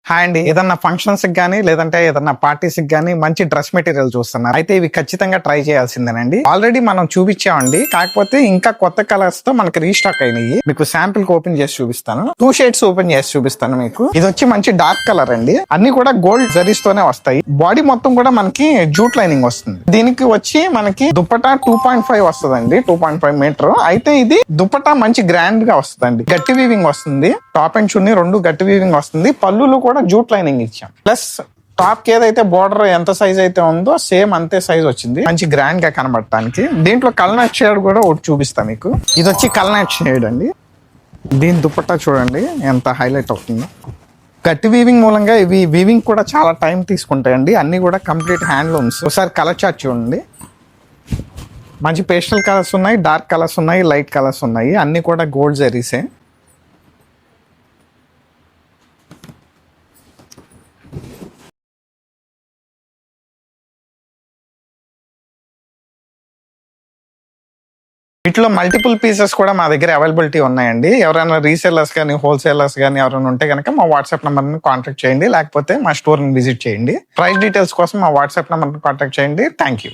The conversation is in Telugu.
హాయ్ అండి, ఏదన్నా ఫంక్షన్స్ కి గానీ లేదంటే ఏదన్నా పార్టీస్ కి గానీ మంచి డ్రెస్ మెటీరియల్ చూస్తున్నారు అయితే ఇవి ఖచ్చితంగా ట్రై చేయాల్సిందేనండి. ఆల్రెడీ మనం చూపించామండి, కాకపోతే ఇంకా కొత్త కలర్స్ తో మనకి రీస్టాక్ అయినాయి. మీకు శాంపిల్ కి ఓపెన్ చేసి చూపిస్తాను. 2 షేడ్స్ ఓపెన్ చేసి చూపిస్తాను మీకు. ఇది వచ్చి మంచి డార్క్ కలర్ అండి. అన్ని కూడా గోల్డ్ జరీస్ తోనే వస్తాయి. బాడీ మొత్తం కూడా మనకి జూట్ లైనింగ్ వస్తుంది. దీనికి వచ్చి మనకి దుపట్టా 2.5 వస్తుందండి, 2.5 మీటర్. అయితే ఇది దుపట్టా మంచి గ్రాండ్ గా వస్తుందండి. గట్టి వీవింగ్ వస్తుంది. టాప్ అండ్ చున్నీ రెండు గట్టి వీవింగ్ వస్తుంది. పళ్ళులు కూడా జూట్ లైనింగ్ ఇచ్చాం. ప్లస్ టాప్ కి ఏదైతే బోర్డర్ ఎంత సైజ్ అయితే ఉందో సేమ్ అంతే సైజ్ వచ్చింది. మంచి గ్రాండ్ గా కనబడటానికి. దీంట్లో కల్నాట్ షేడ్ కూడా ఒకటి చూపిస్తా మీకు. ఇది వచ్చి కల్నాట్ షేడ్ అండి. దీని దుపట్టా చూడండి ఎంత హైలైట్ అవుతుందో. గట్టి వీవింగ్ మూలంగా ఇవి వీవింగ్ కూడా చాలా టైం తీసుకుంటాయండి. అన్ని కూడా కంప్లీట్ హ్యాండ్లూమ్స్. ఒకసారి కలర్ చార్ట్ చూడండి. మంచి పేస్టల్ కలర్స్ ఉన్నాయి, డార్క్ కలర్స్ ఉన్నాయి, లైట్ కలర్స్ ఉన్నాయి. అన్ని కూడా గోల్డ్ జరీసే. వీటిలో మల్టిపుల్ పీసెస్ కూడా మా దగ్గర అవైలబిలిటీ ఉన్నాయండి. ఎవరైనా రీసేలర్స్ కానీ హోల్సేలర్స్ కానీ ఎవరైనా ఉంటే కనుక మా వాట్సాప్ నెంబర్ ని కాంటాక్ట్ చేయండి, లేకపోతే మా స్టోర్ ని విజిట్ చేయండి. ప్రైస్ డీటెయిల్స్ కోసం మా వాట్సాప్ నెంబర్ ని కాంటాక్ట్ చేయండి. Thank you.